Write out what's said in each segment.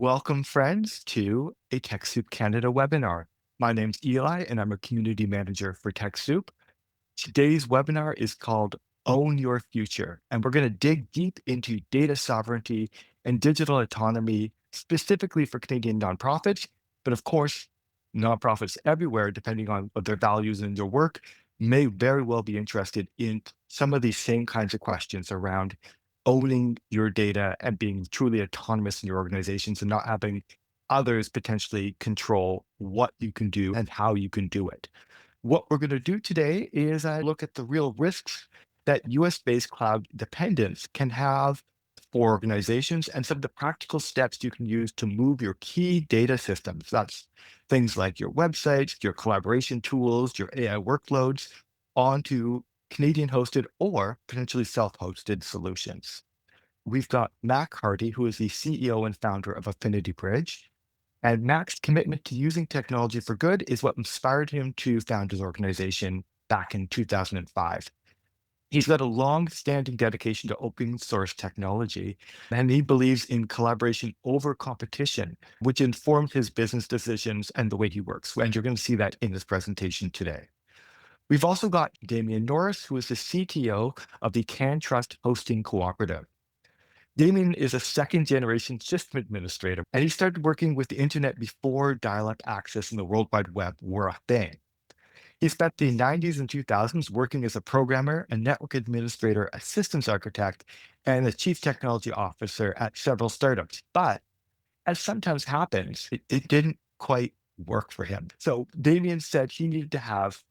Welcome, friends, to a TechSoup Canada webinar. My name's Eli, and I'm a community manager for TechSoup. Today's webinar is called Own Your Future, and we're going to dig deep into data sovereignty and digital autonomy, specifically for Canadian nonprofits. But of course, nonprofits everywhere, depending on what their values in their work, may very well be interested in some of these same kinds of questions around owning your data and being truly autonomous in your organizations and not having others potentially control what you can do and how you can do it. What we're going to do today is look at the real risks that US-based cloud dependence can have for organizations and some of the practical steps you can use to move your key data systems. That's things like your websites, your collaboration tools, your AI workloads onto Canadian hosted or potentially self-hosted solutions. We've got Mac Hardy, who is the CEO and founder of Affinity Bridge. And Mac's commitment to using technology for good is what inspired him to found his organization back in 2005. He's got a long-standing dedication to open source technology, and he believes in collaboration over competition, which informed his business decisions and the way he works. And you're going to see that in this presentation today. We've also got Damien Norris, who is the CTO of the CanTrust Hosting Cooperative. Damien is a second generation system administrator, and he started working with the internet before dial-up access and the World Wide Web were a thing. He spent the 90s and 2000s working as a programmer, a network administrator, a systems architect, and a chief technology officer at several startups. But as sometimes happens, it didn't quite work for him. So Damien said he needed to have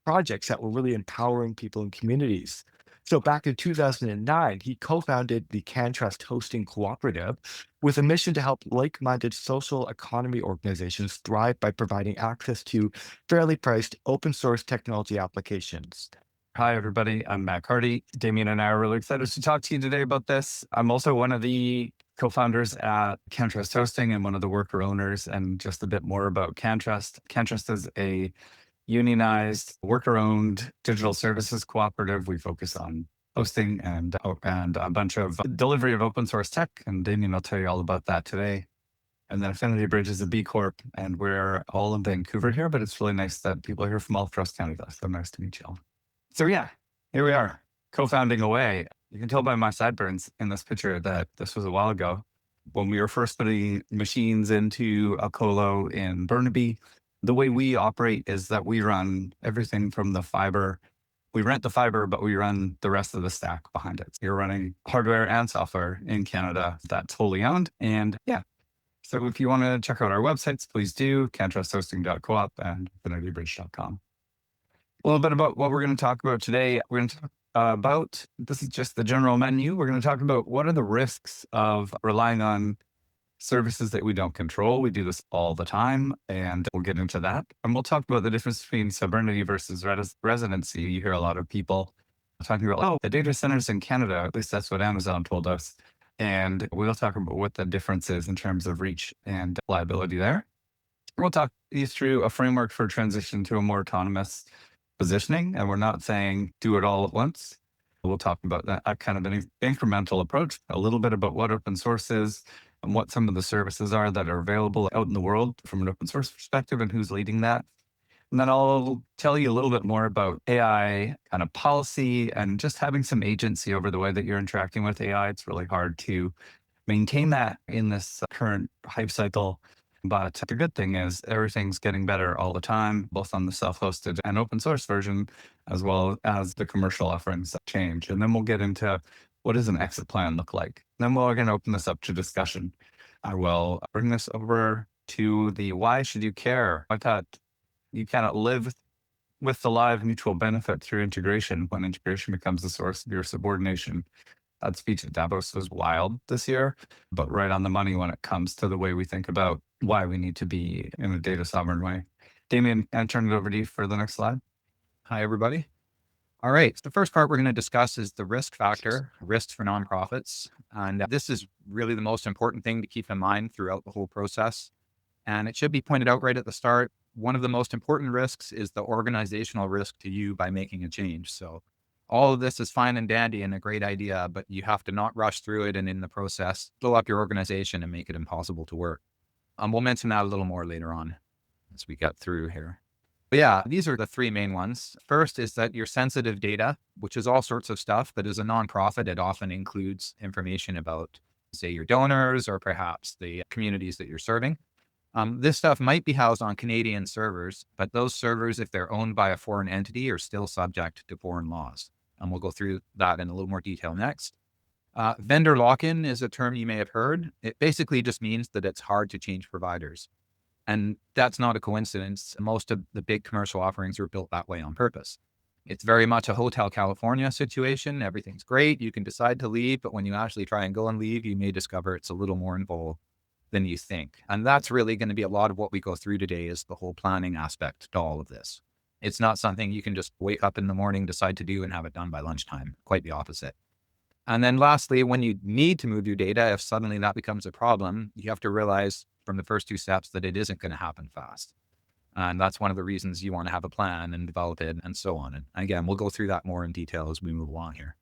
projects that were really empowering people in communities. So back in 2009, he co-founded the CanTrust Hosting Cooperative with a mission to help like-minded social economy organizations thrive by providing access to fairly priced open source technology applications. Hi, everybody. I'm Mac Hardy. Damien and I are really excited to talk to you today about this. I'm also one of the co-founders at CanTrust Hosting and one of the worker owners. And just a bit more about CanTrust. CanTrust is a unionized, worker-owned digital services cooperative. We focus on hosting and a bunch of delivery of open source tech. And Damien will tell you all about that today. And then Affinity Bridge is a B Corp, and we're all in Vancouver here, but it's really nice that people are here from all across Canada. So nice to meet you all. So yeah, here we are, co-founding away. You can tell by my sideburns in this picture that this was a while ago. When we were first putting machines into a colo in Burnaby, the way we operate is that we run everything from the fiber. We rent the fiber, but we run the rest of the stack behind it. So you're running hardware and software in Canada that's wholly owned. And yeah, so if you want to check out our websites, please do, cantrusthosting.coop and affinitybridge.com. A little bit about what we're going to talk about today. We're going to talk about, this is just the general menu. We're going to talk about what are the risks of relying on services that we don't control. We do this all the time, and we'll get into that. And we'll talk about the difference between sovereignty versus residency. You hear a lot of people talking about, oh, the data centers in Canada, at least that's what Amazon told us. And we'll talk about what the difference is in terms of reach and liability there. We'll talk you through a framework for transition to a more autonomous positioning, and we're not saying do it all at once. We'll talk about that kind of an incremental approach, a little bit about what open source is and what some of the services are that are available out in the world from an open source perspective and who's leading that. And then I'll tell you a little bit more about AI kind of policy and just having some agency over the way that you're interacting with AI. It's really hard to maintain that in this current hype cycle. But the good thing is everything's getting better all the time, both on the self-hosted and open source version, as well as the commercial offerings that change. And then we'll get into what does an exit plan look like. Then we're going to open this up to discussion. I will bring this over to the why should you care? I thought you cannot live with the live mutual benefit through integration when integration becomes the source of your subordination. That speech at Davos was wild this year, but right on the money when it comes to the way we think about why we need to be in a data sovereign way. Damien, I'll turn it over to you for the next slide. Hi, everybody. All right. So the first part we're going to discuss is the risk factor, risks for nonprofits. And this is really the most important thing to keep in mind throughout the whole process. And it should be pointed out right at the start. One of the most important risks is the organizational risk to you by making a change. So All of this is fine and dandy and a great idea, but you have to not rush through it and in the process, blow up your organization and make it impossible to work. We'll mention that a little more later on as we get through here. But yeah, these are the three main ones. First is that your sensitive data, which is all sorts of stuff, but as a nonprofit, it often includes information about, say, your donors or perhaps the communities that you're serving. This stuff might be housed on Canadian servers, but those servers, if they're owned by a foreign entity, are still subject to foreign laws. And we'll go through that in a little more detail next. Vendor lock-in is a term you may have heard. It basically just means that it's hard to change providers. And that's not a coincidence. Most of the big commercial offerings are built that way on purpose. It's very much a Hotel California situation. Everything's great. You can decide to leave, but when you actually try and go and leave, you may discover it's a little more involved than you think. And that's really going to be a lot of what we go through today is the whole planning aspect to all of this. It's not something you can just wake up in the morning, decide to do and have it done by lunchtime. Quite the opposite. And then lastly, when you need to move your data, if suddenly that becomes a problem, you have to realize from the first two steps that it isn't going to happen fast. And that's one of the reasons you want to have a plan and develop it and so on. And again, we'll go through that more in detail as we move along here.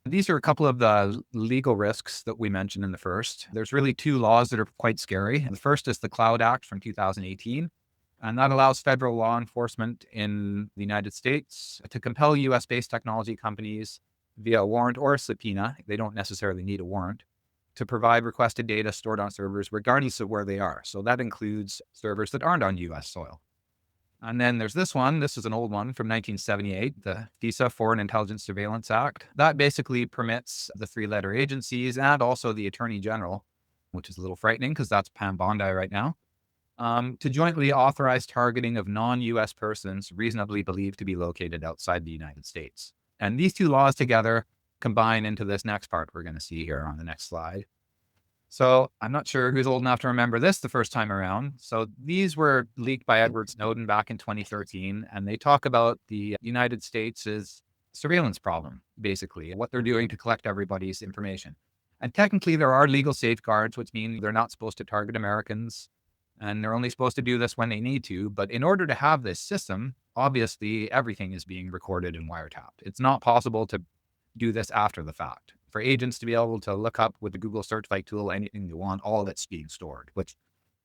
These are a couple of the legal risks that we mentioned in the first. There's really two laws that are quite scary. The first is the Cloud Act from 2018. And that allows federal law enforcement in the United States to compel US-based technology companies via a warrant or a subpoena, they don't necessarily need a warrant, to provide requested data stored on servers regardless of where they are. So that includes servers that aren't on US soil. And then there's this one. This is an old one from 1978, the FISA, Foreign Intelligence Surveillance Act. That basically permits the three-letter agencies and also the Attorney General, which is a little frightening because that's Pam Bondi right now, to jointly authorize targeting of non-US persons reasonably believed to be located outside the United States. And these two laws together combine into this next part we're going to see here on the next slide. So I'm not sure who's old enough to remember this the first time around. So these were leaked by Edward Snowden back in 2013, and they talk about the United States' surveillance problem, basically, what they're doing to collect everybody's information. And technically, there are legal safeguards, which mean they're not supposed to target Americans, and they're only supposed to do this when they need to. But in order to have this system, obviously, everything is being recorded and wiretapped. It's not possible to do this after the fact. For agents to be able to look up with the Google search like tool anything you want, all of it's being stored, which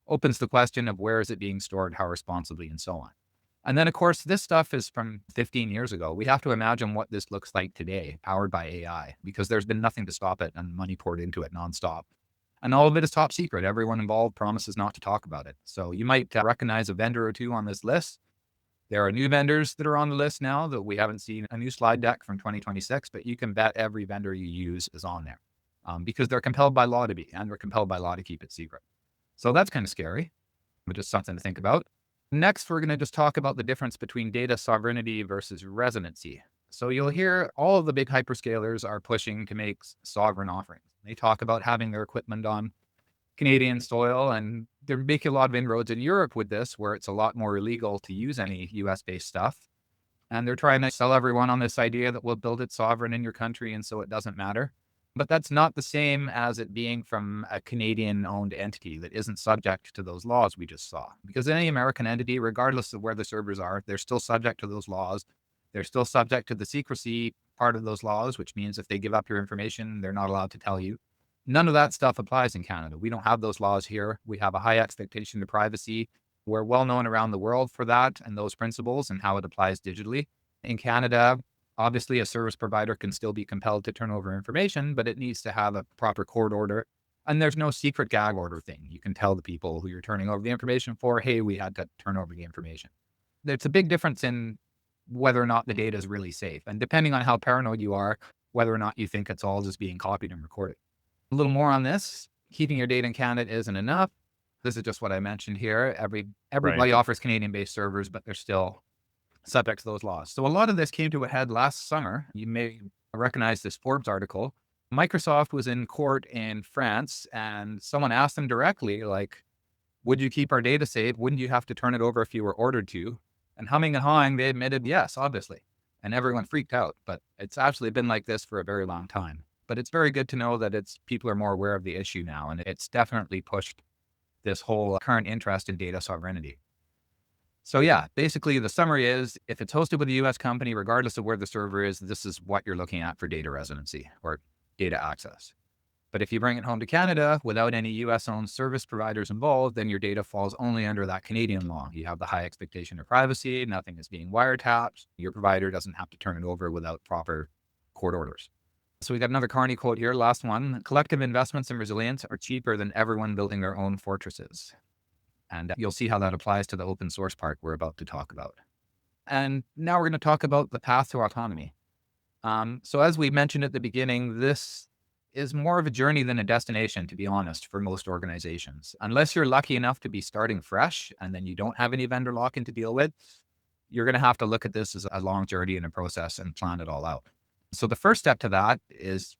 opens the question of where is it being stored, how responsibly, and so on. And then, of course, this stuff is from 15 years ago. We have to imagine what this looks like today, powered by AI, because there's been nothing to stop it and money poured into it nonstop. And all of it is top secret. Everyone involved promises not to talk about it. So you might recognize a vendor or two on this list. There are new vendors that are on the list now that we haven't seen a new slide deck from 2026, but you can bet every vendor you use is on there because they're compelled by law to be, and they're compelled by law to keep it secret. So that's kind of scary, but just something to think about. Next, we're going to just talk about the difference between data sovereignty versus residency. So you'll hear all of the big hyperscalers are pushing to make sovereign offerings. They talk about having their equipment on Canadian soil, and they're making a lot of inroads in Europe with this, where it's a lot more illegal to use any US-based stuff. And they're trying to sell everyone on this idea that we'll build it sovereign in your country, and so it doesn't matter. But that's not the same as it being from a Canadian-owned entity that isn't subject to those laws we just saw. Because any American entity, regardless of where the servers are, they're still subject to those laws. They're still subject to the secrecy part of those laws, which means if they give up your information, they're not allowed to tell you. None of that stuff applies in Canada. We don't have those laws here. We have a high expectation to privacy. We're well known around the world for that and those principles and how it applies digitally. In Canada, obviously, a service provider can still be compelled to turn over information, but it needs to have a proper court order. And there's no secret gag order thing. You can tell the people who you're turning over the information for, hey, we had to turn over the information. There's a big difference in whether or not the data is really safe. And depending on how paranoid you are, whether or not you think it's all just being copied and recorded. A little more on this. Keeping your data in Canada isn't enough. This is just what I mentioned here. Everybody offers Canadian-based servers, but they're still subject to those laws. So a lot of this came to a head last summer. You may recognize this Forbes article. Microsoft was in court in France, and someone asked them directly, like, would you keep our data safe? Wouldn't you have to turn it over if you were ordered to? And humming and hawing, they admitted, yes, obviously. And everyone freaked out. But it's actually been like this for a very long time. But it's very good to know that people are more aware of the issue now, and it's definitely pushed this whole current interest in data sovereignty. So yeah, basically the summary is if it's hosted with a US company, regardless of where the server is, this is what you're looking at for data residency or data access. But if you bring it home to Canada without any US owned service providers involved, then your data falls only under that Canadian law. You have the high expectation of privacy, nothing is being wiretapped, your provider doesn't have to turn it over without proper court orders. So we got another Carney quote here, last one. Collective investments in resilience are cheaper than everyone building their own fortresses. And you'll see how that applies to the open source part we're about to talk about. And now we're going to talk about the path to autonomy. So as we mentioned at the beginning, this is more of a journey than a destination, to be honest, for most organizations. Unless you're lucky enough to be starting fresh and then you don't have any vendor lock-in to deal with, you're going to have to look at this as a long journey and a process and plan it all out. So the first step to that is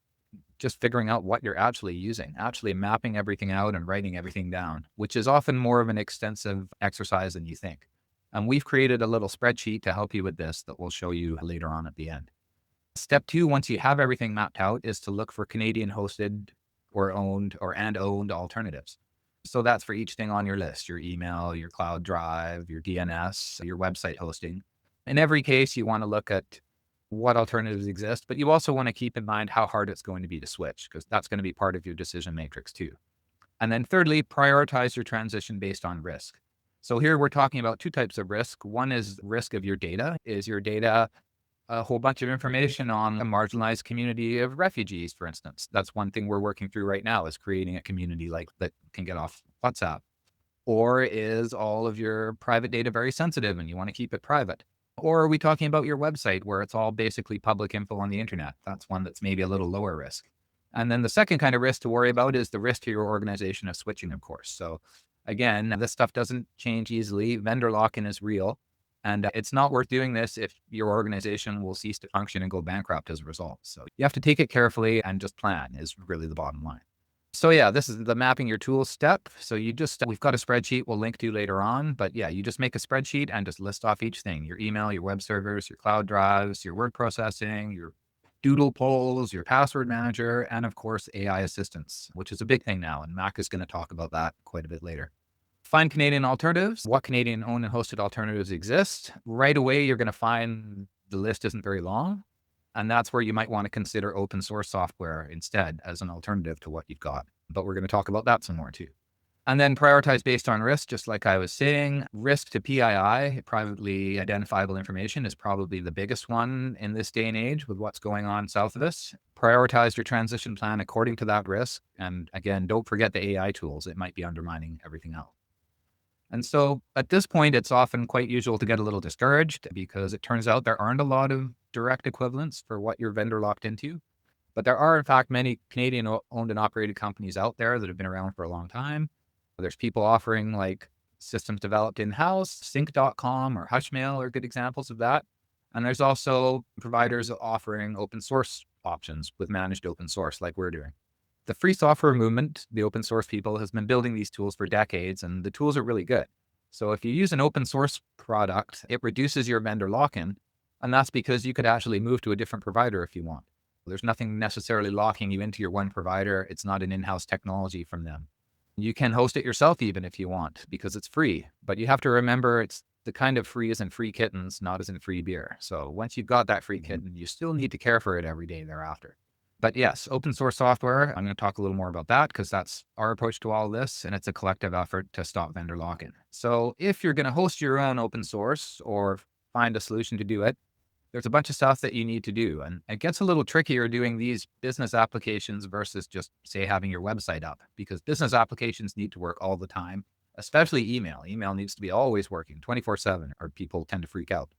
just figuring out what you're actually using, actually mapping everything out and writing everything down, which is often more of an extensive exercise than you think. And we've created a little spreadsheet to help you with this that we'll show you later on at the end. Step 2, once you have everything mapped out, is to look for Canadian hosted or owned alternatives. So that's for each thing on your list, your email, your cloud drive, your DNS, your website hosting. In every case, you want to look at what alternatives exist, but you also want to keep in mind how hard it's going to be to switch, because that's going to be part of your decision matrix too. And then thirdly, prioritize your transition based on risk. So here we're talking about two types of risk. One is risk of your data. Is your data a whole bunch of information on a marginalized community of refugees, for instance? That's one thing we're working through right now, is creating a community like that can get off WhatsApp. Or is all of your private data very sensitive and you want to keep it private? Or are we talking about your website where it's all basically public info on the internet? That's one that's maybe a little lower risk. And then the second kind of risk to worry about is the risk to your organization of switching, of course. So again, this stuff doesn't change easily. Vendor lock-in is real. And it's not worth doing this if your organization will cease to function and go bankrupt as a result. So you have to take it carefully and just plan is really the bottom line. So yeah, this is the mapping your tools step. So we've got a spreadsheet we'll link to later on, but yeah, you just make a spreadsheet and just list off each thing, your email, your web servers, your cloud drives, your word processing, your Doodle polls, your password manager, and of course, AI assistance, which is a big thing now. And Mac is going to talk about that quite a bit later. Find Canadian alternatives. What Canadian owned and hosted alternatives exist? Right away, you're going to find the list isn't very long. And that's where you might want to consider open source software instead as an alternative to what you've got. But we're going to talk about that some more too. And then prioritize based on risk, just like I was saying. Risk to PII, privately identifiable information, is probably the biggest one in this day and age with what's going on south of us. Prioritize your transition plan according to that risk. And again, don't forget the AI tools. It might be undermining everything else. And so at this point, it's often quite usual to get a little discouraged because it turns out there aren't a lot of direct equivalents for what you're vendor locked into. But there are, in fact, many Canadian owned and operated companies out there that have been around for a long time. There's people offering like systems developed in-house. Sync.com or Hushmail are good examples of that. And there's also providers offering open source options with managed open source like we're doing. The free software movement, the open source people, has been building these tools for decades, and the tools are really good. So if you use an open source product, it reduces your vendor lock-in, and that's because you could actually move to a different provider if you want. There's nothing necessarily locking you into your one provider. It's not an in-house technology from them. You can host it yourself even if you want, because it's free. But you have to remember it's the kind of free as in free kittens, not as in free beer. So once you've got that free kitten, you still need to care for it every day thereafter. But yes, open source software, I'm going to talk a little more about that because that's our approach to all this, and it's a collective effort to stop vendor lock-in. So if you're going to host your own open source or find a solution to do it, there's a bunch of stuff that you need to do. And it gets a little trickier doing these business applications versus just, say, having your website up, because business applications need to work all the time, especially email. Email needs to be always working 24/7 or people tend to freak out.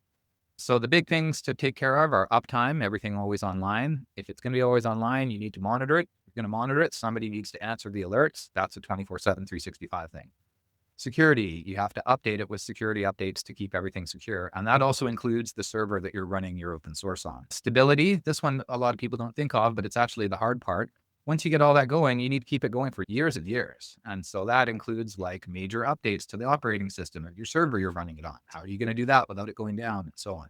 So the big things to take care of are uptime, everything always online. If it's going to be always online, you need to monitor it. If you're going to monitor it, somebody needs to answer the alerts. That's a 24/7, 365 thing. Security, you have to update it with security updates to keep everything secure. And that also includes the server that you're running your open source on. Stability, this one a lot of people don't think of, but it's actually the hard part. Once you get all that going, you need to keep it going for years and years. And so that includes like major updates to the operating system of your server you're running it on. How are you going to do that without it going down and so on?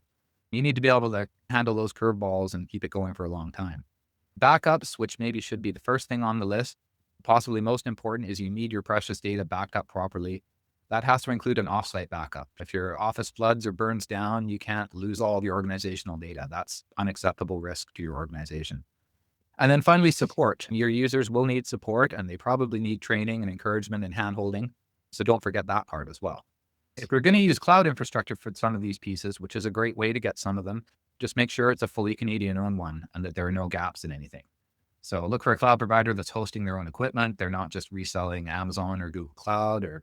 You need to be able to handle those curveballs and keep it going for a long time. Backups, which maybe should be the first thing on the list, possibly most important, is you need your precious data backed up properly. that has to include an offsite backup. If your office floods or burns down, you can't lose all of your organizational data. That's unacceptable risk to your organization. And then finally, support. Your users will need support, and they probably need training and encouragement and handholding. So don't forget that part as well. If you're going to use cloud infrastructure for some of these pieces, which is a great way to get some of them, just make sure it's a fully Canadian-owned one and that there are no gaps in anything. So look for a cloud provider that's hosting their own equipment. They're not just reselling Amazon or Google Cloud or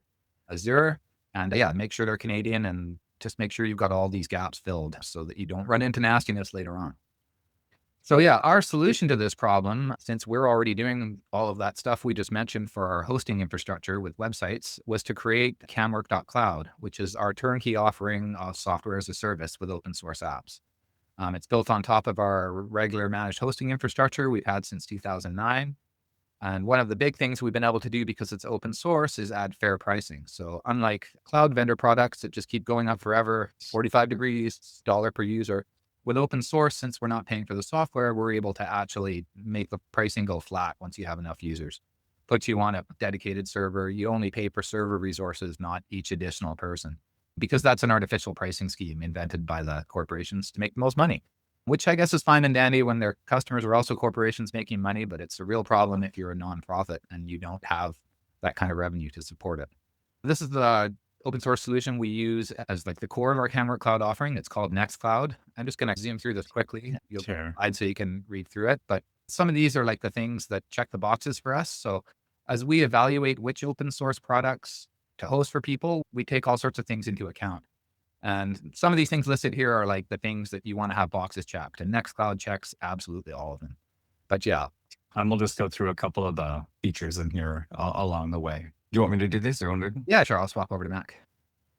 Azure. And yeah, make sure they're Canadian, and just make sure you've got all these gaps filled so that you don't run into nastiness later on. So yeah, our solution to this problem, since we're already doing all of that stuff we just mentioned for our hosting infrastructure with websites, was to create CamWork.Cloud, which is our turnkey offering of software as a service with open source apps. It's built on top of our regular managed hosting infrastructure we've had since 2009. And one of the big things we've been able to do, because it's open source, is add fair pricing. So unlike cloud vendor products that just keep going up forever, 45 degrees, dollar per user, with open source, since we're not paying for the software, we're able to actually make the pricing go flat once you have enough users. Put you on a dedicated server. You only pay per server resources, not each additional person, because that's an artificial pricing scheme invented by the corporations to make the most money, which I guess is fine and dandy when their customers are also corporations making money, but it's a real problem if you're a nonprofit and you don't have that kind of revenue to support it. This is the open source solution we use as like the core of our CamWork Cloud offering. It's called Nextcloud. I'm just going to zoom through this quickly. You'll slide so you can read through it. But some of these are like the things that check the boxes for us. So as we evaluate which open source products to host for people, we take all sorts of things into account. And some of these things listed here are like the things that you want to have boxes checked, and Nextcloud checks absolutely all of them. But yeah. And we'll just go through a couple of the features in here along the way. Do you want me to do this or want to? Yeah, sure. I'll swap over to Mac.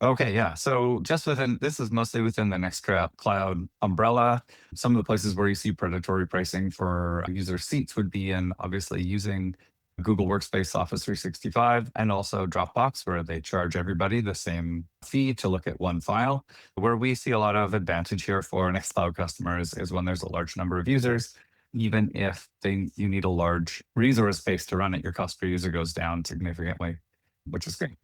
Okay, yeah. So just this is mostly within the Nextcloud umbrella. Some of the places where you see predatory pricing for user seats would be in obviously using Google Workspace, Office 365, and also Dropbox, where they charge everybody the same fee to look at one file. Where we see a lot of advantage here for Nextcloud customers is when there's a large number of users. Even if you need a large resource base to run it, your cost per user goes down significantly, which is great.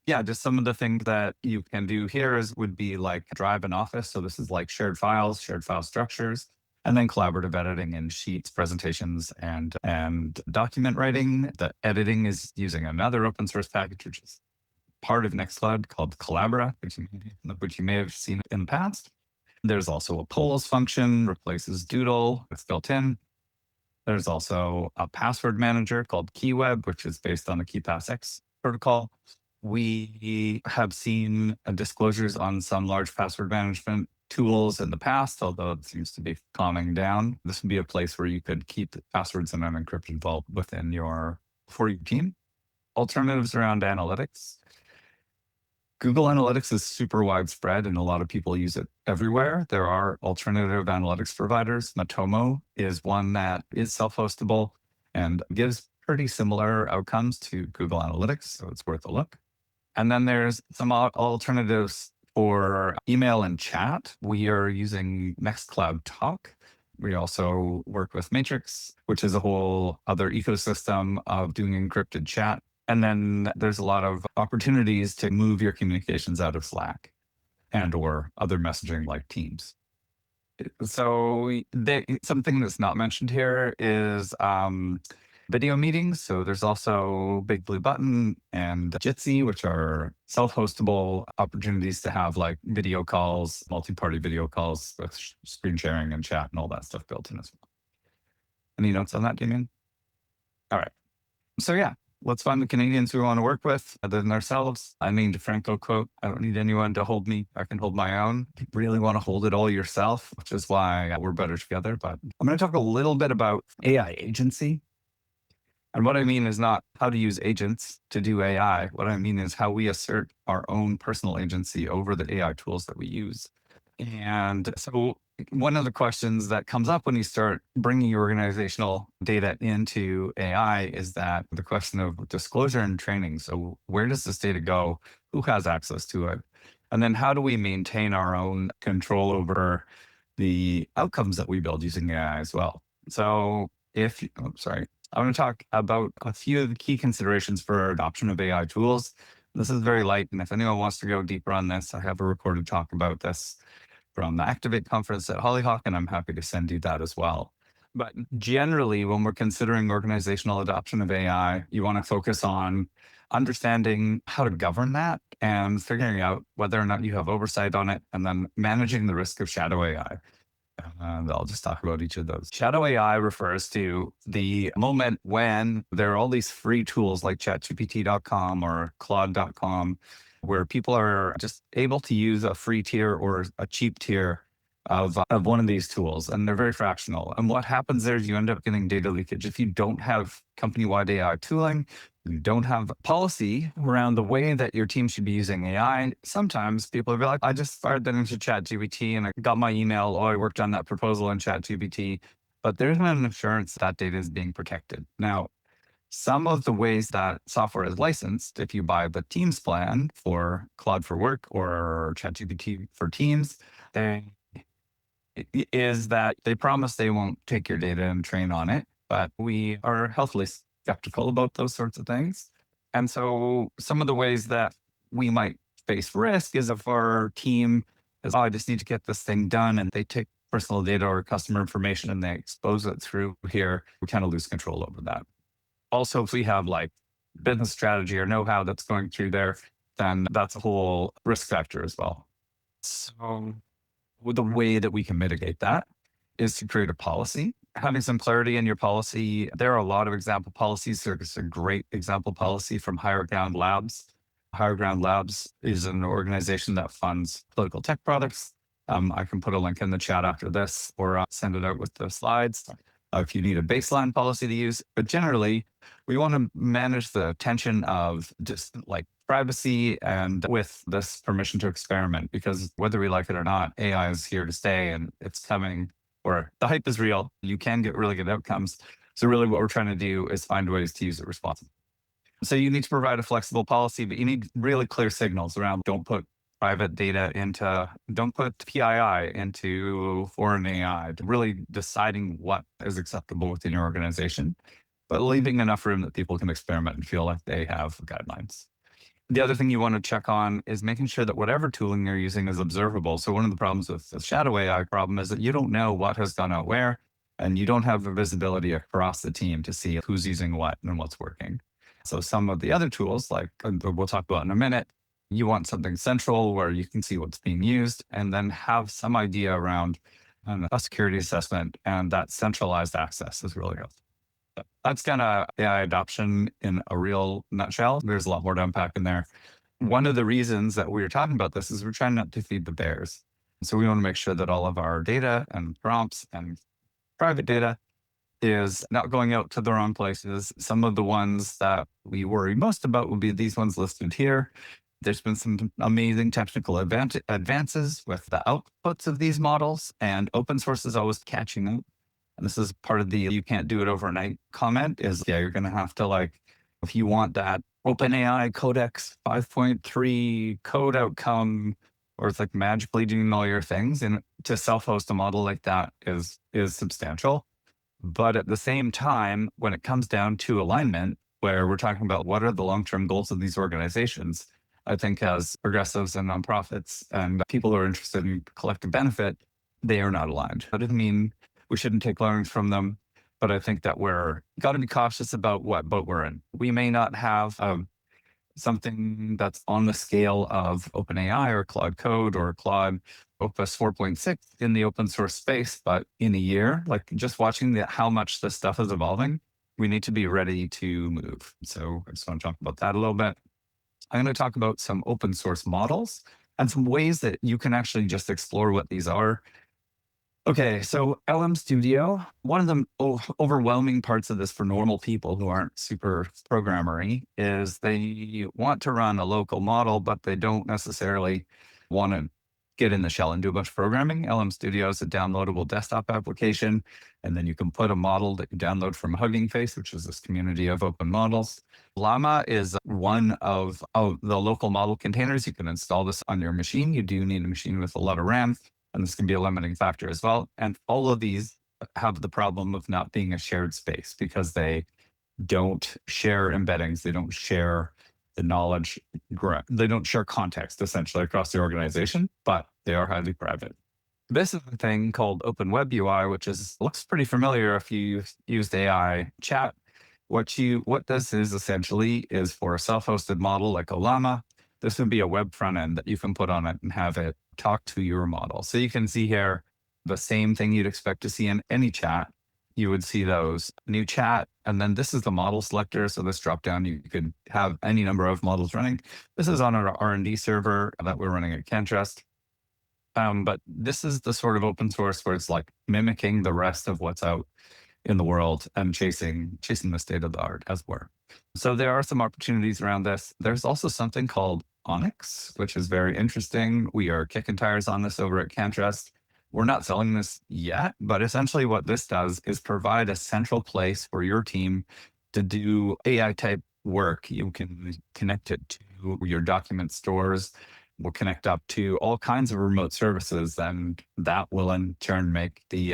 Yeah, just some of the things that you can do here would be like Drive and Office. So this is like shared files, shared file structures, and then collaborative editing in sheets, presentations, and document writing. The editing is using another open source package, which is part of Nextcloud called Collabora, which you may have seen in the past. There's also a polls function, replaces Doodle. It's built in. There's also a password manager called KeyWeb, which is based on the KeePassX protocol. We have seen disclosures on some large password management tools in the past, although it seems to be calming down. This would be a place where you could keep passwords in an encrypted vault for your team. Alternatives around analytics. Google Analytics is super widespread and a lot of people use it everywhere. There are alternative analytics providers. Matomo is one that is self-hostable and gives pretty similar outcomes to Google Analytics, so it's worth a look. And then there's some alternatives for email and chat. We are using Nextcloud Talk. We also work with Matrix, which is a whole other ecosystem of doing encrypted chat. And then there's a lot of opportunities to move your communications out of Slack and or other messaging like Teams. So something that's not mentioned here is video meetings. So there's also Big Blue Button and Jitsi, which are self-hostable opportunities to have like video calls, multi-party video calls with screen sharing and chat and all that stuff built in as well. Any notes on that, Damien? All right. So yeah, let's find the Canadians we want to work with other than ourselves. I mean, DeFranco quote, I don't need anyone to hold me. I can hold my own. You really want to hold it all yourself, which is why we're better together. But I'm going to talk a little bit about AI agency. And what I mean is not how to use agents to do AI. What I mean is how we assert our own personal agency over the AI tools that we use. And so one of the questions that comes up when you start bringing your organizational data into AI is that the question of disclosure and training. So where does this data go? Who has access to it? And then how do we maintain our own control over the outcomes that we build using AI as well? So I want to talk about a few of the key considerations for adoption of AI tools. This is very light. And if anyone wants to go deeper on this, I have a recorded talk about this from the Activate conference at Hollyhock, and I'm happy to send you that as well. But generally, when we're considering organizational adoption of AI, you want to focus on understanding how to govern that and figuring out whether or not you have oversight on it, and then managing the risk of shadow AI. And I'll just talk about each of those. Shadow AI refers to the moment when there are all these free tools like chatgpt.com or claude.com, where people are just able to use a free tier or a cheap tier of one of these tools, and they're very fractional. And what happens there is you end up getting data leakage. If you don't have company-wide AI tooling, you don't have policy around the way that your team should be using AI, sometimes people will be like, I just fired that into ChatGPT and I got my email, I worked on that proposal in ChatGPT, but there's not an assurance that data is being protected. Now, some of the ways that software is licensed, if you buy the Teams plan for Cloud for Work or ChatGPT for Teams, is that they promise they won't take your data and train on it, but we are healthily skeptical about those sorts of things. And so some of the ways that we might face risk is if our team is, I just need to get this thing done, and they take personal data or customer information and they expose it through here, we kind of lose control over that. Also, if we have like business strategy or know-how that's going through there, then that's a whole risk factor as well. So the way that we can mitigate that is to create a policy. Having some clarity in your policy. There are a lot of example policies. There's a great example policy from Higher Ground Labs. Higher Ground Labs is an organization that funds political tech products. I can put a link in the chat after this or send it out with the slides if you need a baseline policy to use. But generally, we want to manage the tension of just like privacy and with this permission to experiment, because whether we like it or not, AI is here to stay and it's coming, or the hype is real. You can get really good outcomes. So really what we're trying to do is find ways to use it responsibly. So you need to provide a flexible policy, but you need really clear signals around don't put private data into, don't put PII into foreign AI, really deciding what is acceptable within your organization, but leaving enough room that people can experiment and feel like they have guidelines. The other thing you want to check on is making sure that whatever tooling you're using is observable. So one of the problems with the shadow AI problem is that you don't know what has gone out where, and you don't have the visibility across the team to see who's using what and what's working. So some of the other tools, like we'll talk about in a minute, you want something central where you can see what's being used and then have some idea around a security assessment, and that centralized access is really helpful. That's kind of AI adoption in a real nutshell. There's a lot more to unpack in there. One of the reasons that we're talking about this is we're trying not to feed the bears. So we want to make sure that all of our data and prompts and private data is not going out to the wrong places. Some of the ones that we worry most about will be these ones listed here. There's been some amazing technical advances with the outputs of these models, and open source is always catching up. And this is part of the you can't do it overnight comment is, yeah, you're going to have to, like, if you want that OpenAI Codex 5.3 code outcome, or it's like magically doing all your things, and to self-host a model like that is substantial. But at the same time, when it comes down to alignment, where we're talking about what are the long-term goals of these organizations, I think as progressives and nonprofits and people who are interested in collective benefit, they are not aligned. That doesn't mean we shouldn't take learnings from them, but I think that we're got to be cautious about what boat we're in. We may not have something that's on the scale of OpenAI or Claude Code or Claude Opus 4.6 in the open source space, but in a year, like just watching how much this stuff is evolving, we need to be ready to move. So I just want to talk about that a little bit. I'm going to talk about some open source models and some ways that you can actually just explore what these are. Okay, so LM Studio, one of the overwhelming parts of this for normal people who aren't super programmery is they want to run a local model, but they don't necessarily want to get in the shell and do a bunch of programming. LM Studio is a downloadable desktop application, and then you can put a model that you download from Hugging Face, which is this community of open models. Llama is one of the local model containers. You can install this on your machine. You do need a machine with a lot of RAM. And this can be a limiting factor as well. And all of these have the problem of not being a shared space because they don't share embeddings. They don't share the knowledge. They don't share context essentially across the organization, but they are highly private. This is a thing called Open Web UI, which looks pretty familiar if you used AI chat. What this is essentially is for a self-hosted model like Olama. This would be a web front end that you can put on it and have it talk to your model. So you can see here the same thing you'd expect to see in any chat. You would see those new chat, and then this is the model selector. So this drop down, you could have any number of models running. This is on our R&D server that we're running at CanTrust. But this is the sort of open source where it's like mimicking the rest of what's out in the world and chasing the state of the art, as it were. So there are some opportunities around this. There's also something called Onyx, which is very interesting. We are kicking tires on this over at CanTrust. We're not selling this yet, but essentially what this does is provide a central place for your team to do AI type work. You can connect it to your document stores. We'll connect up to all kinds of remote services, and that will in turn make the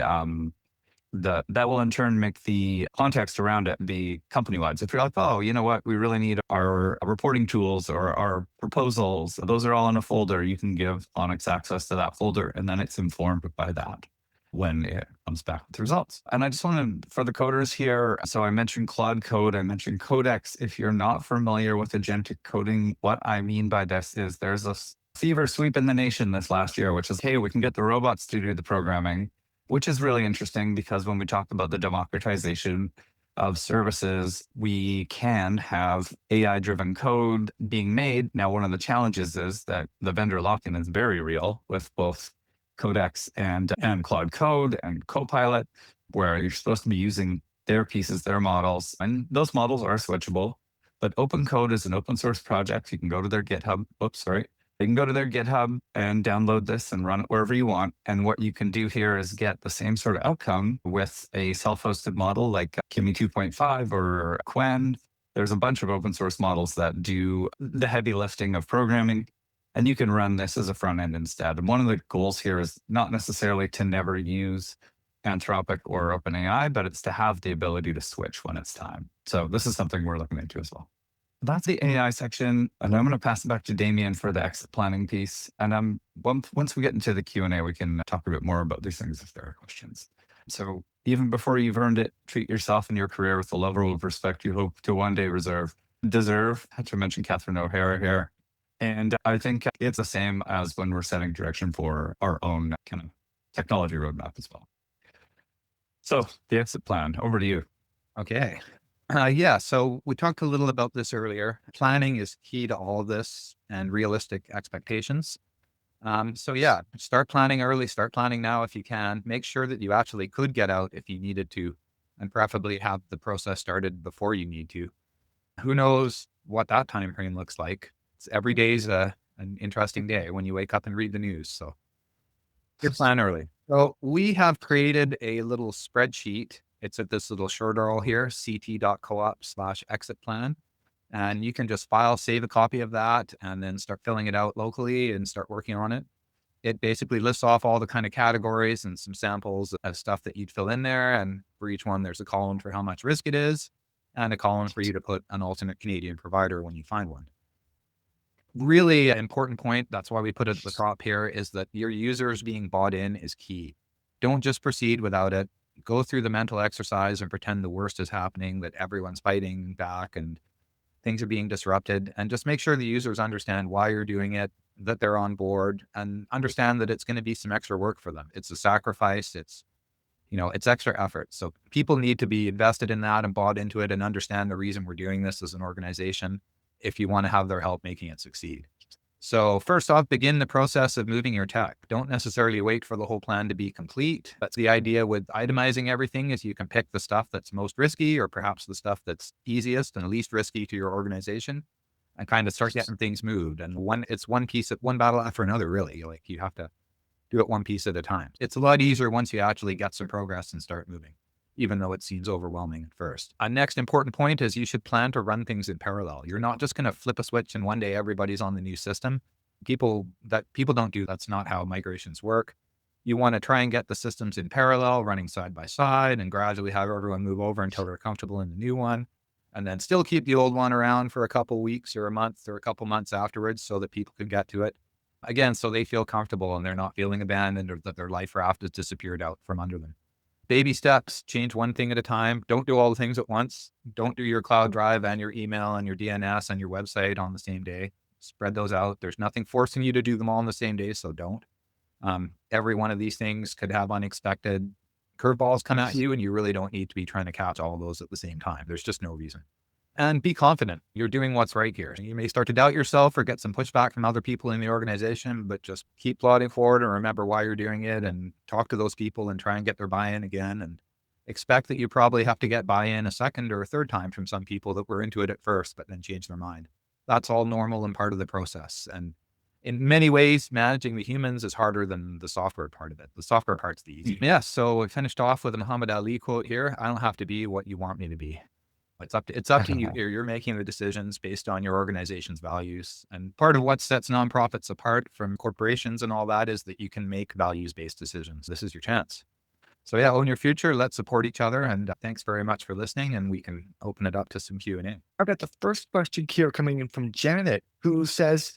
context around it be company-wide. So if you're like, oh, you know what, we really need our reporting tools or our proposals, those are all in a folder. You can give Onyx access to that folder, and then it's informed by that when it comes back with results. And I just wanted, for the coders here, so I mentioned Claude Code, I mentioned Codex. If you're not familiar with agentic coding, what I mean by this is there's a fever sweep in the nation this last year, which is, hey, we can get the robots to do the programming, which is really interesting because when we talk about the democratization of services, we can have AI-driven code being made. Now, one of the challenges is that the vendor lock-in is very real with both Codex and Claude Code and Copilot, where you're supposed to be using their pieces, their models, and those models are switchable. But Open Code is an open source project. You can go to their GitHub. You can go to their GitHub and download this and run it wherever you want. And what you can do here is get the same sort of outcome with a self-hosted model like Kimi 2.5 or Quen. There's a bunch of open source models that do the heavy lifting of programming, and you can run this as a front end instead. And one of the goals here is not necessarily to never use Anthropic or OpenAI, but it's to have the ability to switch when it's time. So this is something we're looking into as well. That's the AI section, and I'm going to pass it back to Damien for the exit planning piece. And once we get into the Q&A, we can talk a bit more about these things if there are questions. So even before you've earned it, treat yourself and your career with the level of respect you hope to one day deserve. Had to mention Catherine O'Hara here. And I think it's the same as when we're setting direction for our own kind of technology roadmap as well. So the exit plan, over to you. Okay. So we talked a little about this earlier. Planning is key to all of this and realistic expectations. Start planning early, start planning now if you can. Make sure that you actually could get out if you needed to, and preferably have the process started before you need to. Who knows what that time frame looks like? Every day is an interesting day when you wake up and read the news. So your plan early. So we have created a little spreadsheet. It's at this little short URL here, ct.coop/exit plan. And you can just save a copy of that, and then start filling it out locally and start working on it. It basically lists off all the kind of categories and some samples of stuff that you'd fill in there. And for each one, there's a column for how much risk it is and a column for you to put an alternate Canadian provider when you find one. Really important point, that's why we put it at the top here, is that your users being bought in is key. Don't just proceed without it. Go through the mental exercise and pretend the worst is happening, that everyone's fighting back and things are being disrupted, and just make sure the users understand why you're doing it, that they're on board, and understand that it's going to be some extra work for them. It's a sacrifice. It's extra effort. So people need to be invested in that and bought into it and understand the reason we're doing this as an organization if you want to have their help making it succeed. So first off, begin the process of moving your tech. Don't necessarily wait for the whole plan to be complete. That's the idea with itemizing everything, is you can pick the stuff that's most risky, or perhaps the stuff that's easiest and least risky to your organization, and kind of start getting things moved. And it's one battle after another, really. Like, you have to do it one piece at a time. It's a lot easier once you actually get some progress and start moving, even though it seems overwhelming at first. A next important point is you should plan to run things in parallel. You're not just going to flip a switch and one day everybody's on the new system. People don't do, that's not how migrations work. You want to try and get the systems in parallel, running side by side, and gradually have everyone move over until they're comfortable in the new one. and then still keep the old one around for a couple weeks or a month or a couple months afterwards so that people can get to it. Again, so they feel comfortable and they're not feeling abandoned or that their life raft has disappeared out from under them. Baby steps, change one thing at a time. Don't do all the things at once. Don't do your cloud drive and your email and your DNS and your website on the same day. Spread those out. There's nothing forcing you to do them all on the same day, so don't. Every one of these things could have unexpected curveballs come at you, and you really don't need to be trying to catch all of those at the same time. There's just no reason. And be confident. You're doing what's right here. You may start to doubt yourself or get some pushback from other people in the organization, but just keep plodding forward and remember why you're doing it and talk to those people and try and get their buy-in again. And expect that you probably have to get buy-in a second or a third time from some people that were into it at first, but then change their mind. That's all normal and part of the process. And in many ways, managing the humans is harder than the software part of it. The software part's the easy. Yeah. So we finished off with a Muhammad Ali quote here. I don't have to be what you want me to be. It's up to you. You're making the decisions based on your organization's values. And part of what sets nonprofits apart from corporations and all that is that you can make values-based decisions. This is your chance. So yeah, own your future. Let's support each other. And thanks very much for listening. And we can open it up to some Q&A. I've got the first question here coming in from Janet, who says,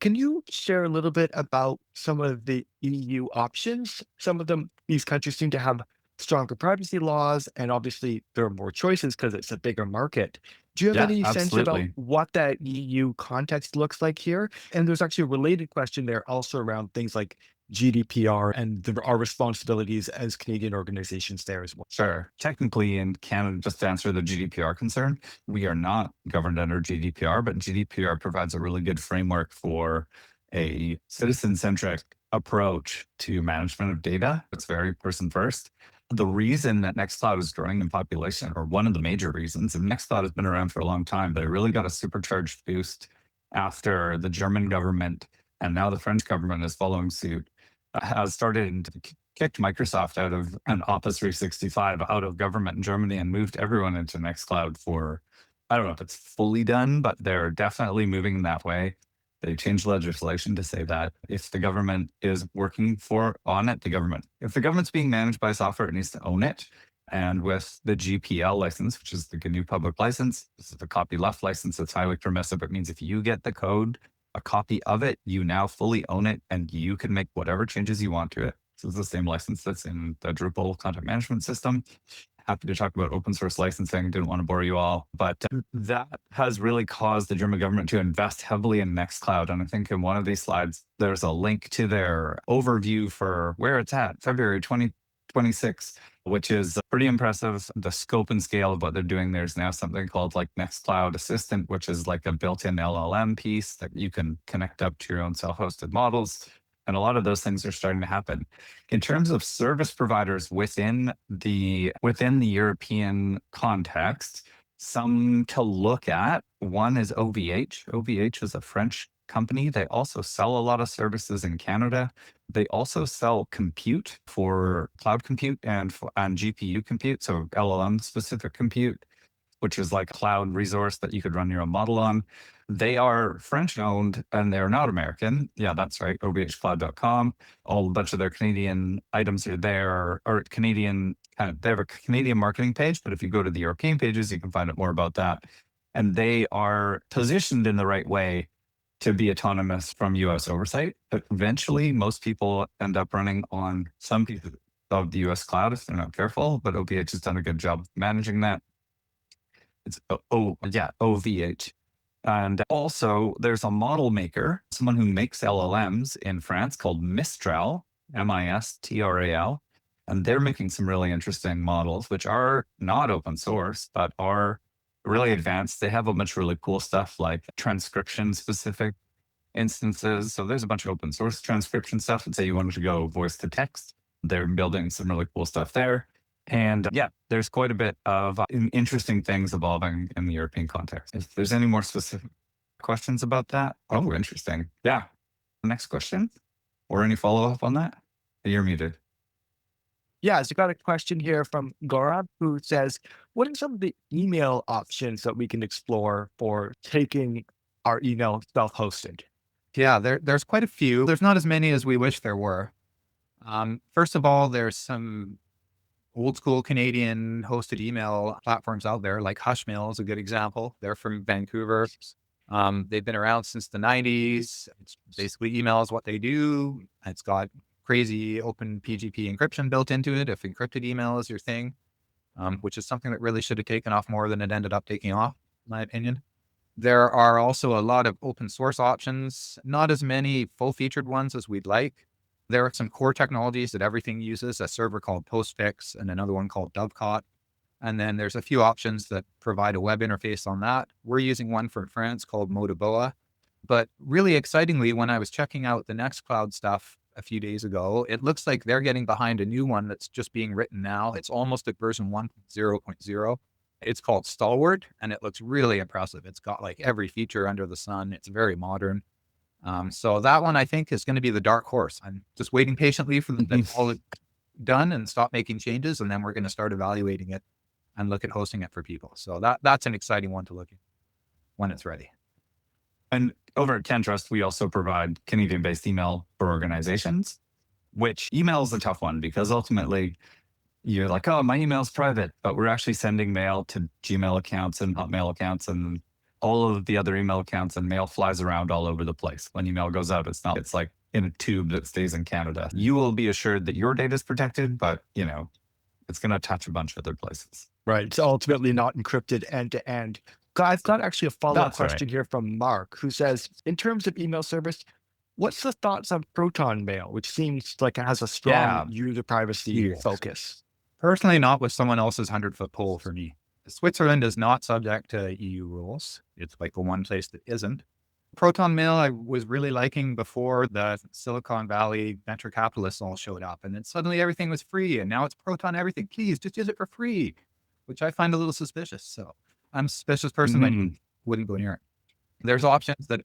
can you share a little bit about some of the EU options? Some of these countries seem to have stronger privacy laws, and obviously there are more choices because it's a bigger market. Do you have Yeah, any sense about absolutely. what that EU context looks like here? And there's actually a related question there also around things like GDPR and our responsibilities as Canadian organizations there as well. Sure. Technically, in Canada, just to answer the GDPR concern, we are not governed under GDPR, but GDPR provides a really good framework for a citizen-centric approach to management of data. It's very person first. The reason that Nextcloud is growing in population, or one of the major reasons, and Nextcloud has been around for a long time, but it really got a supercharged boost after the German government and now the French government is following suit, has started to kicked Microsoft out of an Office 365 out of government in Germany and moved everyone into Nextcloud for, I don't know if it's fully done, but they're definitely moving that way. They changed legislation to say that if the government is working on it, if the government's being managed by software, it needs to own it. And with the GPL license, which is the GNU public license, this is the copyleft license that's highly permissive. It means if you get the code, a copy of it, you now fully own it and you can make whatever changes you want to it. So it's the same license that's in the Drupal content management system. Happy to talk about open source licensing. Didn't want to bore you all, but that has really caused the German government to invest heavily in Nextcloud. And I think in one of these slides, there's a link to their overview for where it's at, February 2026, which is pretty impressive. The scope and scale of what they're doing. There's now something called like Nextcloud Assistant, which is like a built-in LLM piece that you can connect up to your own self-hosted models. And a lot of those things are starting to happen. In terms of service providers within the European context, some to look at, one is OVH. OVH is a French company. They also sell a lot of services in Canada. They also sell compute for cloud compute and GPU compute, so LLM specific compute, which is like a cloud resource that you could run your own model on. They are French owned and they're not American. Yeah, that's right. OVHcloud.com. A bunch of their Canadian items are there, or Canadian, they have a Canadian marketing page, but if you go to the European pages, you can find out more about that. And they are positioned in the right way to be autonomous from US oversight. But eventually, most people end up running on some pieces of the US cloud if they're not careful, but OVH has done a good job managing that. It's OVH. And also, there's a model maker, someone who makes LLMs in France called Mistral, Mistral. And they're making some really interesting models, which are not open source, but are really advanced. They have a bunch of really cool stuff like transcription specific instances. So there's a bunch of open source transcription stuff. And say you wanted to go voice to text, they're building some really cool stuff there. And yeah, there's quite a bit of interesting things evolving in the European context. If there's any more specific questions about that, oh, interesting. Yeah. Next question or any follow up on that? You're muted. Yeah, so got a question here from Gaurav who says, what are some of the email options that we can explore for taking our email self-hosted? Yeah, there's quite a few. There's not as many as we wish there were. First of all, there's some old school Canadian hosted email platforms out there, like Hushmail is a good example. They're from Vancouver. They've been around since the 90s. It's basically email is what they do. It's got crazy open PGP encryption built into it if encrypted email is your thing, which is something that really should have taken off more than it ended up taking off, in my opinion. There are also a lot of open source options, not as many full featured ones as we'd like. There are some core technologies that everything uses, a server called Postfix and another one called Dovecot. And then there's a few options that provide a web interface on that. We're using one from France called Modaboa. But really excitingly, when I was checking out the Nextcloud stuff a few days ago, it looks like they're getting behind a new one that's just being written now. It's almost at version 1.0.0. It's called Stalwart, and it looks really impressive. It's got like every feature under the sun. It's very modern. So that one I think is going to be the dark horse. I'm just waiting patiently for them to all it done and stop making changes, and then we're going to start evaluating it and look at hosting it for people. So that's an exciting one to look at when it's ready. And over at CanTrust, we also provide Canadian-based email for organizations, which email is a tough one because ultimately you're like, oh, my email's private, but we're actually sending mail to Gmail accounts and Hotmail accounts and all of the other email accounts, and mail flies around all over the place. When email goes out, it's like in a tube that stays in Canada. You will be assured that your data is protected, but it's going to touch a bunch of other places. Right. It's ultimately not encrypted end to end. I've got actually a follow-up That's right. question here from Mark, who says, in terms of email service, what's the thoughts on ProtonMail, which seems like it has a strong user privacy focus? Personally, not with someone else's 100-foot pole for me. Switzerland is not subject to EU rules. It's like the one place that isn't. ProtonMail I was really liking before the Silicon Valley venture capitalists all showed up, and then suddenly everything was free, and now it's Proton everything. Please just use it for free, which I find a little suspicious. So I'm a suspicious person. I wouldn't go near it. There's options that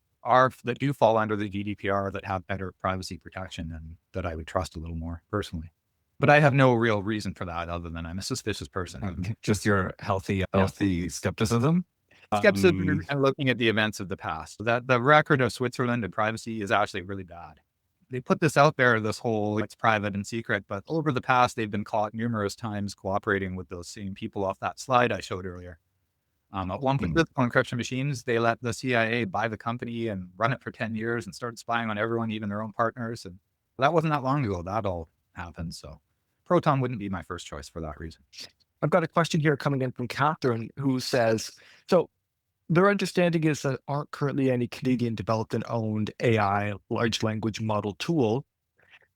do fall under the GDPR that have better privacy protection and that I would trust a little more personally. But I have no real reason for that other than I'm a suspicious person. Just your healthy skepticism. Skepticism and looking at the events of the past. That the record of Switzerland and privacy is actually really bad. They put this out there, this whole it's private and secret, but over the past, they've been caught numerous times cooperating with those same people off that slide I showed earlier. At one point, physical encryption machines, they let the CIA buy the company and run it for 10 years and started spying on everyone, even their own partners. And that wasn't that long ago. That all happened. So Proton wouldn't be my first choice for that reason. I've got a question here coming in from Catherine, who says, so their understanding is that aren't currently any Canadian developed and owned AI large language model tool.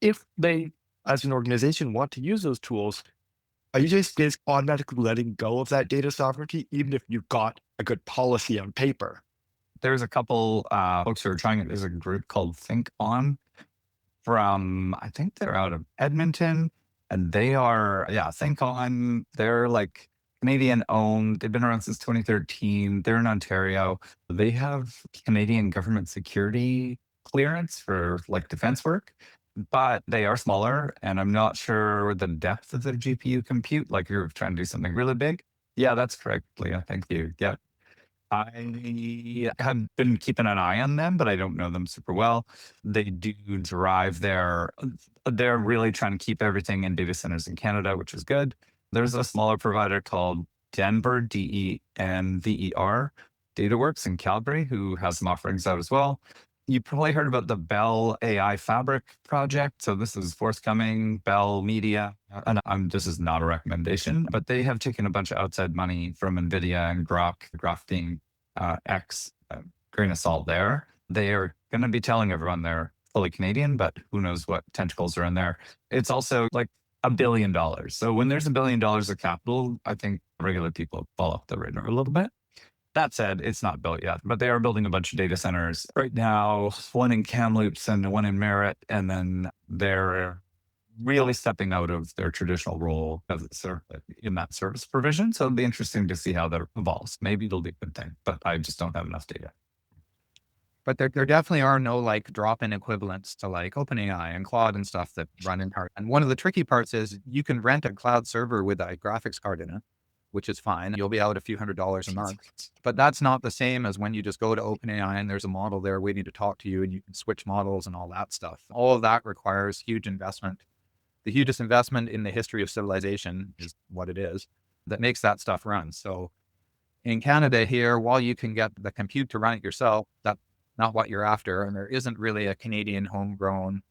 If they, as an organization, want to use those tools, are you just automatically letting go of that data sovereignty, even if you've got a good policy on paper? There's a couple folks who are trying it. There's a group called ThinkOn from, I think they're out of Edmonton, and they are, ThinkOn. They're like Canadian owned. They've been around since 2013. They're in Ontario. They have Canadian government security clearance for like defense work, but they are smaller, and I'm not sure the depth of the GPU compute. Like you're trying to do something really big. Yeah, that's correct, Leah. Thank you. Yeah. I have been keeping an eye on them, but I don't know them super well. They do drive they're really trying to keep everything in data centers in Canada, which is good. There's a smaller provider called Denver, DENVER, DataWorks in Calgary, who has some offerings out as well. You probably heard about the Bell AI Fabric project. So this is forthcoming, Bell Media. And this is not a recommendation, but they have taken a bunch of outside money from NVIDIA and Grok being X, grain of salt there. They are going to be telling everyone they're fully Canadian, but who knows what tentacles are in there. It's also like $1 billion. So when there's $1 billion of capital, I think regular people fall off the radar a little bit. That said, it's not built yet, but they are building a bunch of data centers right now, one in Kamloops and one in Merritt, and then they're really stepping out of their traditional role in that service provision. So it'll be interesting to see how that evolves. Maybe it'll be a good thing, but I just don't have enough data. But there definitely are no like drop-in equivalents to like OpenAI and Claude and stuff that run in part. And one of the tricky parts is you can rent a cloud server with a graphics card in it, which is fine. You'll be out a few $100s a month, but that's not the same as when you just go to OpenAI and there's a model there waiting to talk to you and you can switch models and all that stuff. All of that requires huge investment the hugest investment in the history of civilization is what it is that makes that stuff run. So in Canada here, while you can get the compute to run it yourself, that's not what you're after. And there isn't really a Canadian homegrown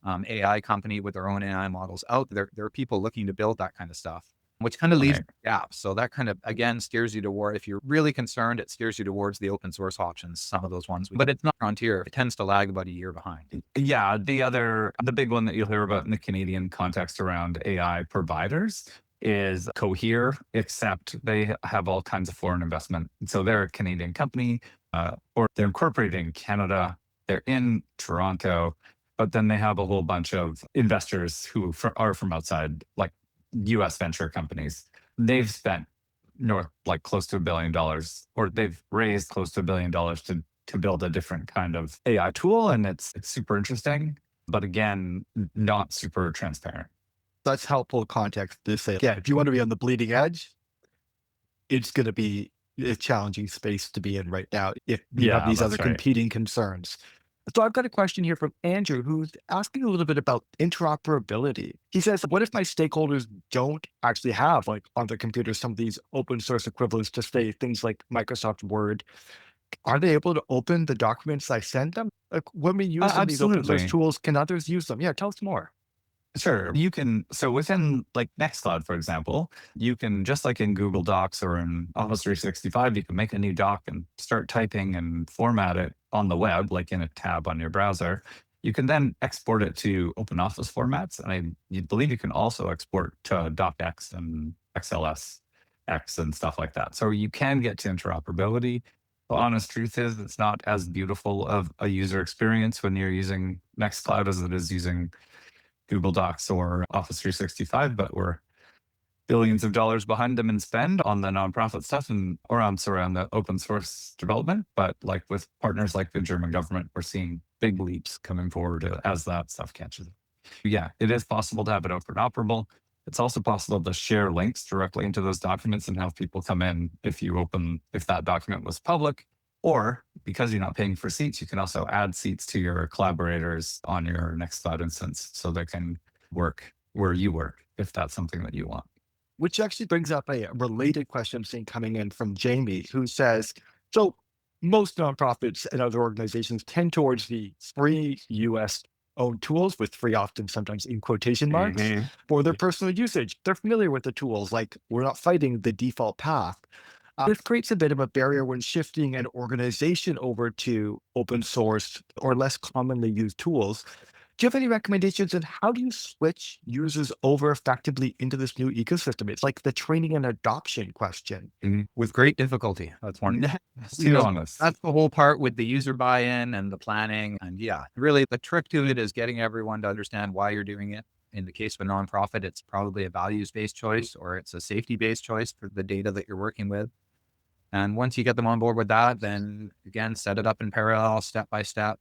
AI company with their own AI models out there. There are people looking to build that kind of stuff, which kind of leaves Right. gaps. So that kind of, again, steers you toward, if you're really concerned, it steers you towards the open source options, some of those ones. But it's not frontier. It tends to lag about a year behind. Yeah, the big one that you'll hear about in the Canadian context around AI providers is Cohere, except they have all kinds of foreign investment. So they're a Canadian company, or they're incorporated in Canada. They're in Toronto, but then they have a whole bunch of investors who are from outside, like US venture companies. They've spent like close to $1 billion, or they've raised close to $1 billion to build a different kind of AI tool. And it's super interesting, but again, not super transparent. That's helpful context to say, yeah, if you want to be on the bleeding edge, it's going to be a challenging space to be in right now if you have Yeah, these other that's right. competing concerns. So I've got a question here from Andrew, who's asking a little bit about interoperability. He says, what if my stakeholders don't actually have, like, on their computers, some of these open source equivalents to say things like Microsoft Word? Are they able to open the documents I send them? Like, when we use some of these open source Absolutely. tools, can others use them? Yeah, tell us more. Sure. You can, so within like Nextcloud, for example, you can, just like in Google Docs or in Office 365, you can make a new doc and start typing and format it on the web, like in a tab on your browser. You can then export it to open office formats. And you believe you can also export to docx and XLSX and stuff like that. So you can get to interoperability. The honest truth is it's not as beautiful of a user experience when you're using Nextcloud as it is using Google Docs or Office 365, but we're billions of dollars behind them in spend on the nonprofit stuff and around the open source development. But like with partners like the German government, we're seeing big leaps coming forward as that stuff catches up. Yeah, it is possible to have it open-operable. It's also possible to share links directly into those documents and have people come in if that document was public. Or because you're not paying for seats, you can also add seats to your collaborators on your Nextcloud instance so they can work where you work, if that's something that you want. Which actually brings up a related question I'm seeing coming in from Jamie, who says, so most nonprofits and other organizations tend towards the free US owned tools, with free often sometimes in quotation marks, Mhm. for their personal usage. They're familiar with the tools, like we're not fighting the default path. This creates a bit of a barrier when shifting an organization over to open source or less commonly used tools. Do you have any recommendations on how do you switch users over effectively into this new ecosystem? It's like the training and adoption question. With great difficulty. That's one. Let's be honest. That's the whole part with the user buy-in and the planning. And yeah, really the trick to it is getting everyone to understand why you're doing it. In the case of a nonprofit, it's probably a values-based choice or it's a safety-based choice for the data that you're working with. And once you get them on board with that, then again, set it up in parallel, step by step.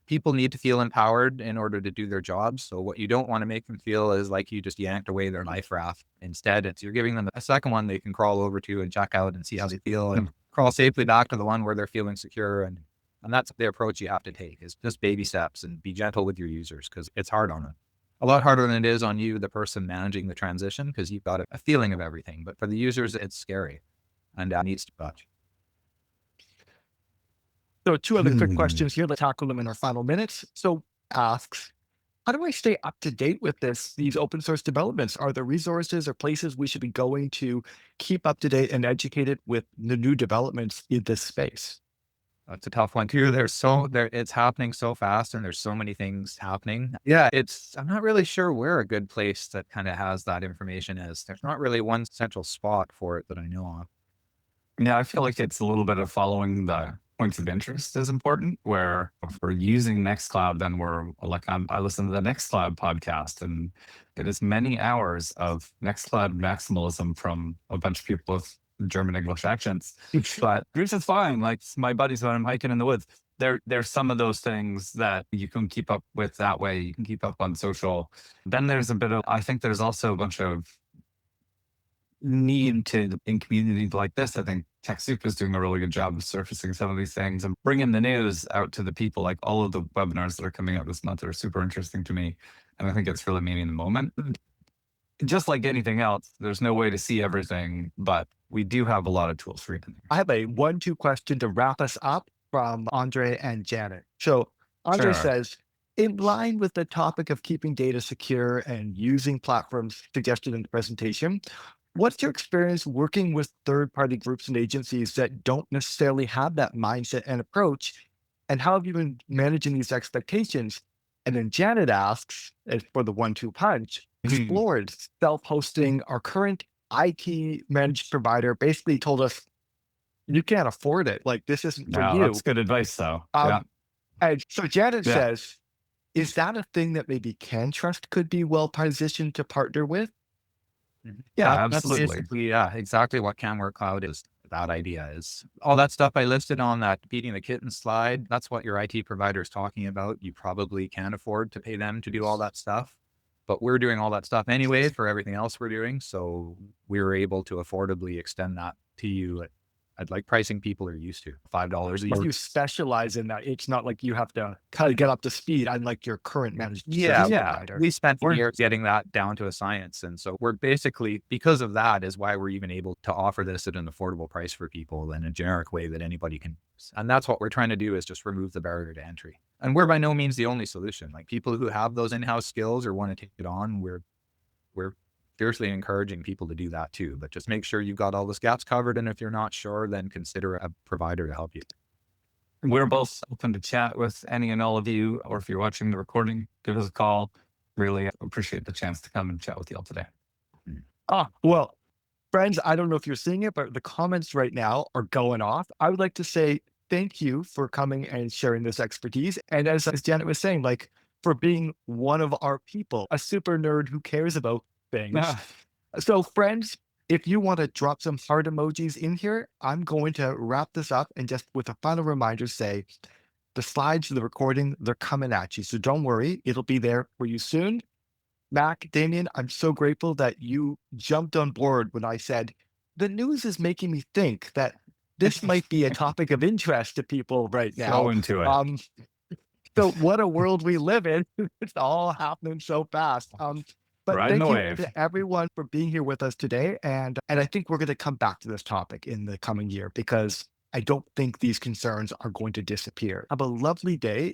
People need to feel empowered in order to do their jobs. So what you don't want to make them feel is like you just yanked away their life raft. Instead, it's you're giving them a second one they can crawl over to and check out and see how they feel and crawl safely back to the one where they're feeling secure. And that's the approach you have to take, is just baby steps and be gentle with your users, because it's hard on them. A lot harder than it is on you, the person managing the transition, because you've got a feeling of everything. But for the users, it's scary and needs to touch. So two other quick Hmm. questions here. Let's tackle them in our final minutes. So asks, how do I stay up to date with these open source developments? Are there resources or places we should be going to keep up to date and educated with the new developments in this space? That's a tough one too. It's happening so fast and there's so many things happening. Yeah, I'm not really sure where a good place that kind of has that information is. There's not really one central spot for it that I know of. Yeah, I feel like it's a little bit of following the points of interest is important. Where if we're using Nextcloud, then I listen to the Nextcloud podcast and get as many hours of Nextcloud maximalism from a bunch of people with German English accents. But Greece is fine. Like my buddies when I'm hiking in the woods. There's some of those things that you can keep up with that way. You can keep up on social. Then I think there's also a bunch of need to in communities like this. I think TechSoup is doing a really good job of surfacing some of these things and bringing the news out to the people. Like all of the webinars that are coming out this month are super interesting to me. And I think it's really meeting the moment. Just like anything else, there's no way to see everything, but we do have a lot of tools for it. I have a 1-2 question to wrap us up from Andre and Janet. So Andre Sure. says, in line with the topic of keeping data secure and using platforms suggested in the presentation, what's your experience working with third-party groups and agencies that don't necessarily have that mindset and approach? And how have you been managing these expectations? And then Janet asks, as for the 1-2 punch, explored self-hosting. Our current IT managed provider basically told us, you can't afford it. Like, this isn't for No, you. that's good advice, though. Yeah. And so Janet Yeah. says, is that a thing that maybe CanTrust could be well positioned to partner with? Yeah, That's absolutely. basically, exactly what CamWork Cloud is. That idea is all that stuff I listed on that beating the kitten slide. That's what your IT provider is talking about. You probably can't afford to pay them to do all that stuff, but we're doing all that stuff anyway for everything else we're doing. So we're able to affordably extend that to you at like pricing people are used to, $5 a If year. you specialize in that, it's not like you have to kind of get up to speed on like your current managed Yeah, service yeah. provider. We spent We're- years getting that down to a science. And so we're basically, because of that is why we're even able to offer this at an affordable price for people in a generic way that anybody can use. And that's what we're trying to do, is just remove the barrier to entry. And we're by no means the only solution. Like, people who have those in-house skills or want to take it on, we're fiercely encouraging people to do that too. But just make sure you've got all the gaps covered. And if you're not sure, then consider a provider to help you. We're both open to chat with any and all of you, or if you're watching the recording, give us a call. Really appreciate the chance to come and chat with you all today. Well, friends, I don't know if you're seeing it, but the comments right now are going off. I would like to say thank you for coming and sharing this expertise. And as Janet was saying, like, for being one of our people, a super nerd who cares about things. So, friends, if you want to drop some heart emojis in here, I'm going to wrap this up and just with a final reminder say, the slides, the recording, they're coming at you. So don't worry, it'll be there for you soon. Mac, Damien, I'm so grateful that you jumped on board when I said, the news is making me think that this might be a topic of interest to people right now. Go into it. So what a world we live in. It's all happening so fast. But Riding thank the you wave. to everyone for being here with us today. And I think we're going to come back to this topic in the coming year because I don't think these concerns are going to disappear. Have a lovely day.